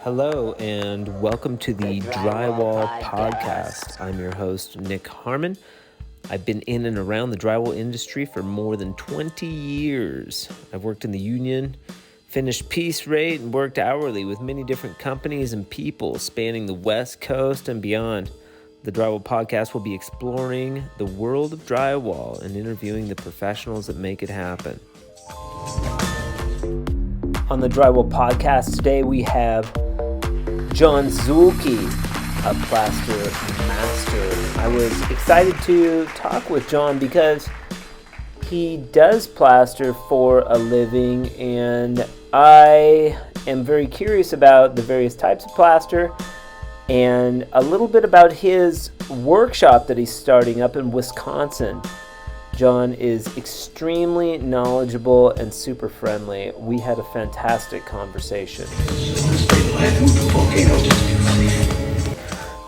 Hello, and welcome to the Drywall Podcast. I'm your host, Nick Harmon. I've been in and around the drywall industry for more than 20 years. I've worked in the union, finished piece rate, and worked hourly with many different companies and people spanning the West Coast and beyond. The Drywall Podcast will be exploring the world of drywall and interviewing the professionals that make it happen. On the Drywall Podcast today, we have John Zuelke, a plaster master. I was excited to talk with John because he does plaster for a living, and I am very curious about the various types of plaster and a little bit about his workshop that he's starting up in Wisconsin. John is extremely knowledgeable and super friendly. We had a fantastic conversation.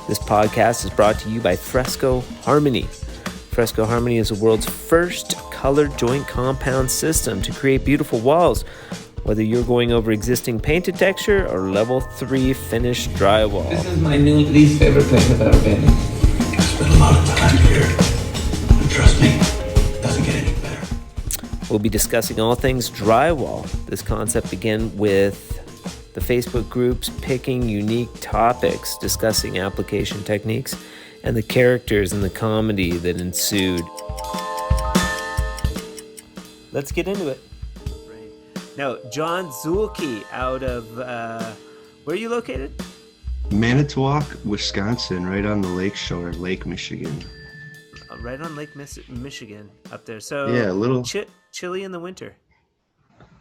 This podcast is brought to you by Fresco Harmony. Fresco Harmony is the world's first color joint compound system to create beautiful walls, whether you're going over existing painted texture or level 3 finished drywall. This is my new least favorite place I've ever been. I spent a lot of time here, and trust me, it doesn't get any better. We'll be discussing all things drywall. This concept began with the Facebook groups picking unique topics, discussing application techniques, and the characters and the comedy that ensued. Let's get into it. Now, John Zuelke out of, where are you located? Manitowoc, Wisconsin, right on the lake shore, Lake Michigan. Right on Lake Michigan up there. So yeah, a little chilly in the winter.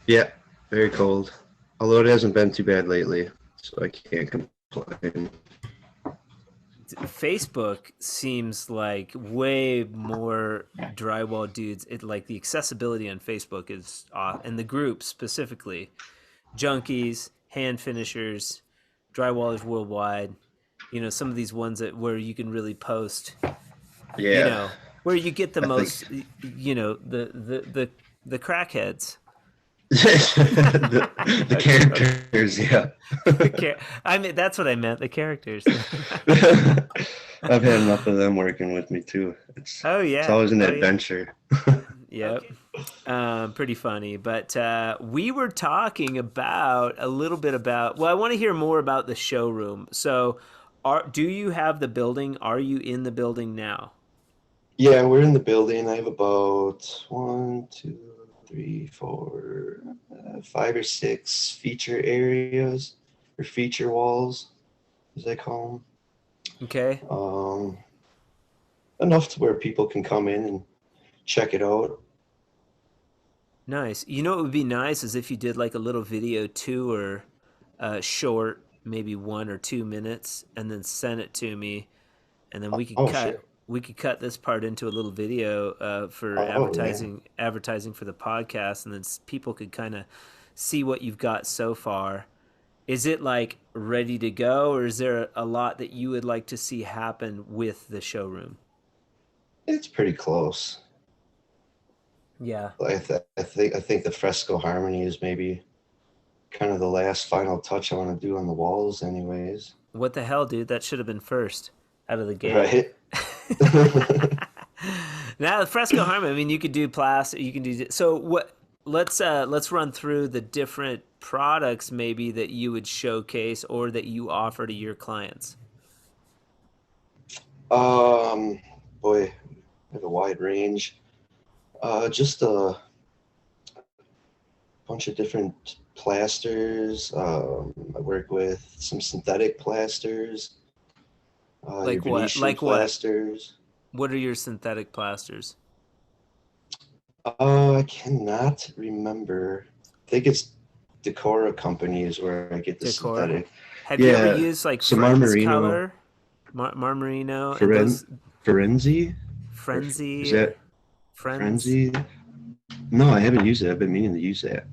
Yeah, very cold. Although it hasn't been too bad lately, so I can't complain. Facebook seems like way more drywall dudes. Like the accessibility on Facebook is off, and the group specifically, junkies, hand finishers, drywallers worldwide. You know, some of these ones where you can really post. Yeah. You know, where you get the most. You know, the crackheads. the characters, yeah. I mean, that's what I meant. The characters. I've had enough of them working with me too. It's always an adventure. Yep. Pretty funny. But we were talking about a little bit about. Well, I want to hear more about the showroom. So, do you have the building? Are you in the building now? Yeah, we're in the building. I have about 5 or 6 feature areas, or feature walls, as they call them. Okay. Enough to where people can come in and check it out. Nice. You know what would be nice is if you did like a little video tour, short, maybe 1 or 2 minutes, and then send it to me, and then we could cut. Sure. We could cut this part into a little video for advertising for the podcast, and then people could kind of see what you've got so far. Is it like ready to go, or is there a lot that you would like to see happen with the showroom? It's pretty close. Yeah. I think the Fresco Harmony is maybe kind of the last final touch I want to do on the walls anyways. What the hell, dude? That should have been first out of the gate. Right. Now the Fresco Harmony, I mean, you could do plastic, you can do so. What? Let's run through the different products maybe that you would showcase or that you offer to your clients. Boy, I have a wide range. Just a bunch of different plasters. I work with some synthetic plasters. Like what? Venetian Like plasters. What are your synthetic plasters? I cannot remember. I think it's Decora Company is where I get the synthetic. Have you ever used like Marmarino color? Marmarino? Frenzy? Frenzy? Is that Frenzy? No, I haven't used it. I've been meaning to use that.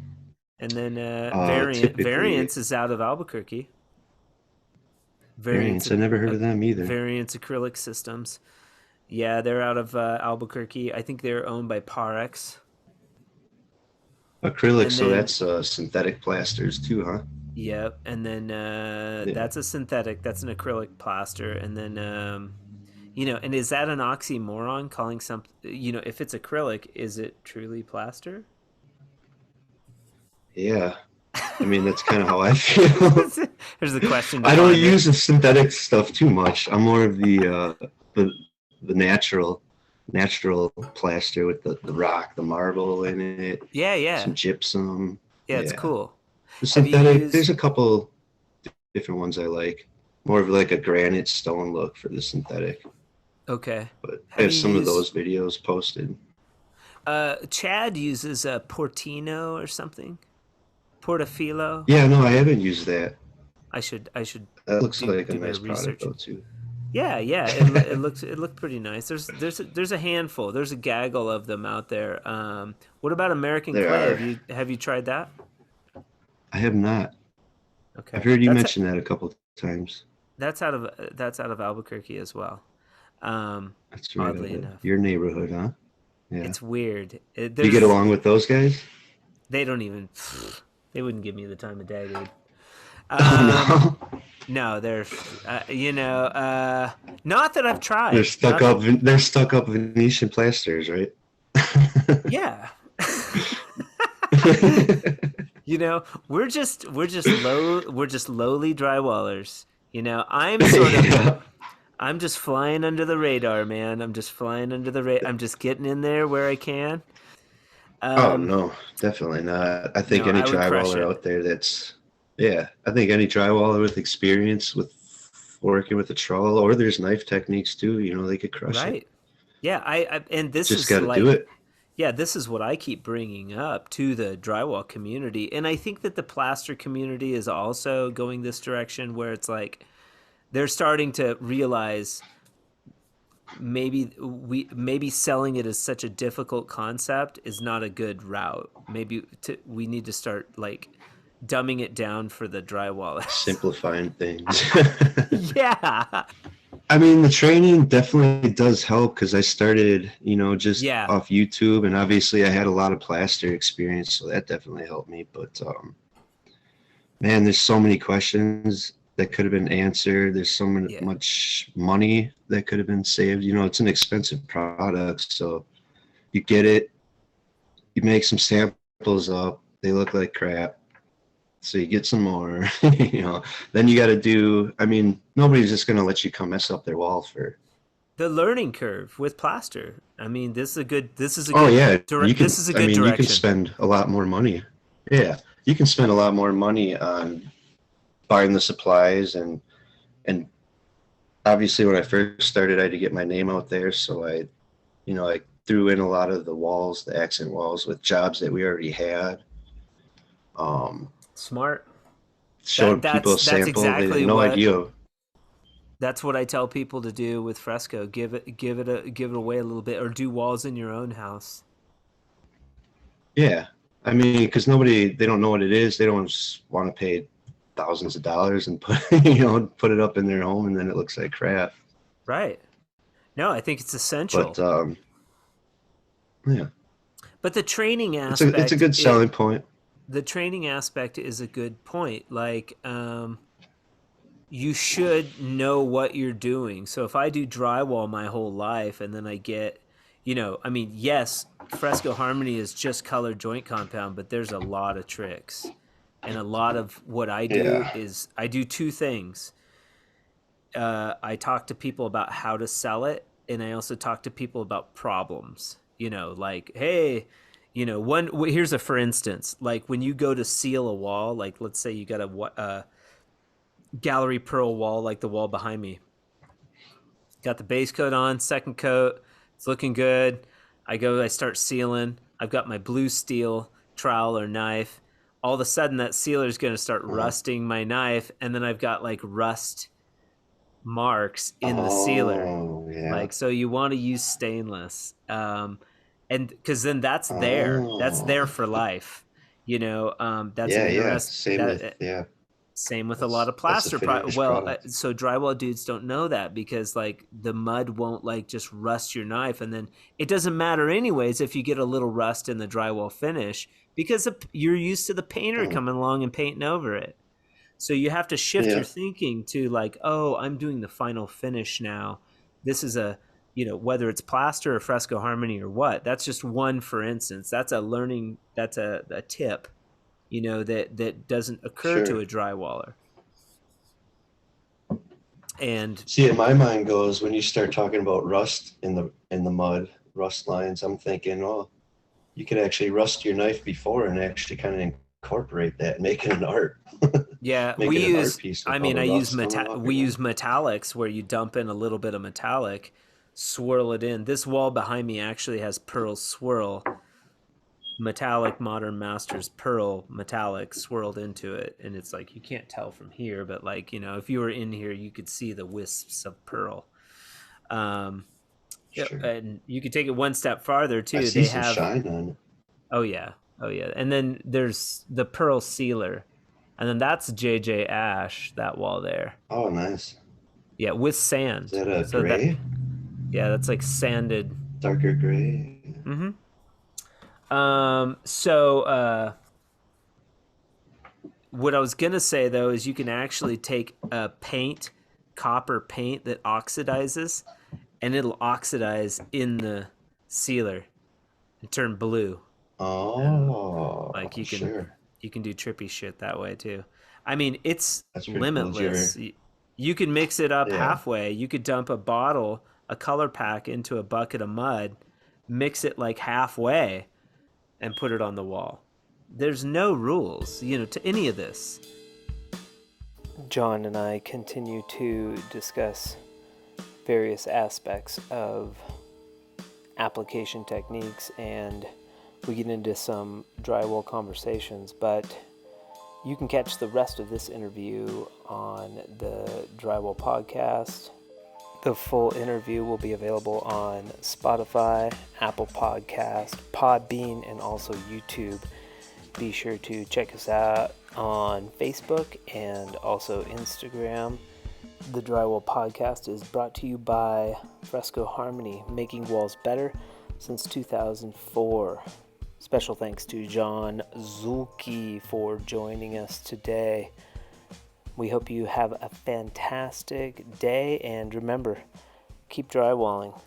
And then Variants is out of Albuquerque. Variants, I never heard of them either. Variants Acrylic Systems. Yeah, they're out of Albuquerque. I think they're owned by Parex. Acrylic, so that's synthetic plasters too, huh? Yep. And then Yeah. that's a synthetic. That's an acrylic plaster. And then and is that an oxymoron calling something? If it's acrylic, is it truly plaster? Yeah. I mean, that's kind of how I feel. There's a question to I don't ponder. use the synthetic stuff too much. I'm more of the the natural plaster with the rock, the marble in it, Yeah, yeah, some gypsum. yeah. It's Yeah. cool. The Have you synthetic, there's used? a couple different ones I like. More of like a granite stone look for the synthetic. Okay. But I Have have you some of used? those videos posted. Chad uses a Portino or something. Portafilo. Yeah, no, I haven't used that. I should That looks do like a do better nice product research. though too. Yeah, yeah. It looked pretty nice. There's a handful. There's a gaggle of them out there. What about American There clay? are. Have you tried that? I have not. I've Okay, heard you mention that a couple times. that's out of Albuquerque as well. Um, That's right out Oddly of enough, your neighborhood, huh? Yeah. it's weird. You get along with those guys? They don't even they wouldn't give me the time of day, dude. Um, Oh no. no, they're not that I've tried. They're stuck up Venetian plasters, right? Yeah. We're just lowly drywallers. Yeah. I'm just flying under the radar, man. I'm just flying under the radar. I'm just getting in there where I can. Oh Um, no, definitely not. I think no, any I would crush drywaller it. out there that's yeah, I think any drywaller with experience with working with a trowel or there's knife techniques too, they could crush it. Right. Yeah, and this Just is got to do like, it. yeah, this is what I keep bringing up to the drywall community. And I think that the plaster community is also going this direction where it's like they're starting to realize maybe selling it as such a difficult concept is not a good route. We need to start like dumbing it down for the drywallers. Simplifying things. Yeah. I mean, the training definitely does help because I started, just Yeah. off YouTube, and obviously I had a lot of plaster experience, so that definitely helped me. But man, there's so many questions that could have been answered. There's so Yeah. much money that could have been saved. It's an expensive product, so you get it, you make some samples up, they look like crap. So you get some more, then you got to do, I mean, nobody's just going to let you come mess up their wall for, The learning curve with plaster. I mean, oh yeah, this is a I good mean, you can direction. spend a lot more money. Yeah. You can spend a lot more money on buying the supplies and obviously when I first started, I had to get my name out there. So I threw in a lot of the walls, the accent walls with jobs that we already had. Smart. Showed people a That's sample. They had exactly no what idea. that's what I tell people to do with Fresco. Give it away a little bit, or do walls in your own house. Yeah. I mean, because they don't know what it is. They don't just want to pay thousands of dollars and put it up in their home and then it looks like crap. Right. No, I think it's essential. But yeah, But the training it's a aspect, good selling point. the training aspect is a good point. Like, you should know what you're doing. So if I do drywall my whole life and then I get, I mean, yes, Fresco Harmony is just colored joint compound, but there's a lot of tricks. And a lot of what I do Yeah. is I do two things. I talk to people about how to sell it, and I also talk to people about problems. Like, hey, here's a for instance, like when you go to seal a wall, like let's say you got a gallery pearl wall, like the wall behind me. Got the base coat on, second coat, it's looking good. I start sealing. I've got my blue steel trowel or knife. All of a sudden, that sealer is going to start rusting my knife, and then I've got like rust marks in the sealer. Oh, yeah. Like, so you want to use stainless, and because then that's there for life. That's Yeah, an yeah. interesting. Same with a lot of That's plaster a finished product. so drywall dudes don't know that because like the mud won't like just rust your knife, and then it doesn't matter anyways if you get a little rust in the drywall finish because you're used to the painter coming along and painting over it. So you have to shift Yeah. your thinking to like, oh, I'm doing the final finish now. This is a, whether it's plaster or Fresco Harmony or what, that's just one, for instance. That's a learning, that's a tip, that doesn't occur to Sure. a drywaller. And See, in my mind goes when you start talking about rust in the mud, rust lines. I'm thinking, oh, you could actually rust your knife before and actually kind of incorporate that, and make it an art, yeah, make it an art piece with all the I use rust coming off we your use knife. metallics where you dump in a little bit of metallic, swirl it in. This wall behind me actually has pearl swirl, metallic Modern Masters pearl metallic swirled into it, and it's like you can't tell from here, but like if you were in here, you could see the wisps of pearl. Yeah, Sure. and you could take it one step farther I too. see They some have shine on it. oh yeah, and then there's the pearl sealer, and then that's JJ Ash, that wall there. Oh, nice. Yeah, with Is sand. that a So that gray? that's like sanded. Darker gray? Mm-hmm. So what I was gonna say though is you can actually take a copper paint that oxidizes, and it'll oxidize in the sealer and turn blue. And Oh, like sure. you can do trippy shit that way too. I mean, it's That's pretty cool. limitless. You can mix it up Yeah. halfway. You could dump a color pack into a bucket of mud, mix it like halfway, and put it on the wall. There's no rules, to any of this. John and I continue to discuss various aspects of application techniques, and we get into some drywall conversations, but you can catch the rest of this interview on the Drywall podcast. The full interview will be available on Spotify, Apple Podcast, Podbean, and also YouTube. Be sure to check us out on Facebook and also Instagram. The Drywall podcast is brought to you by Fresco Harmony, making walls better since 2004. Special thanks to John Zuelke for joining us today. We hope you have a fantastic day, and remember, keep drywalling.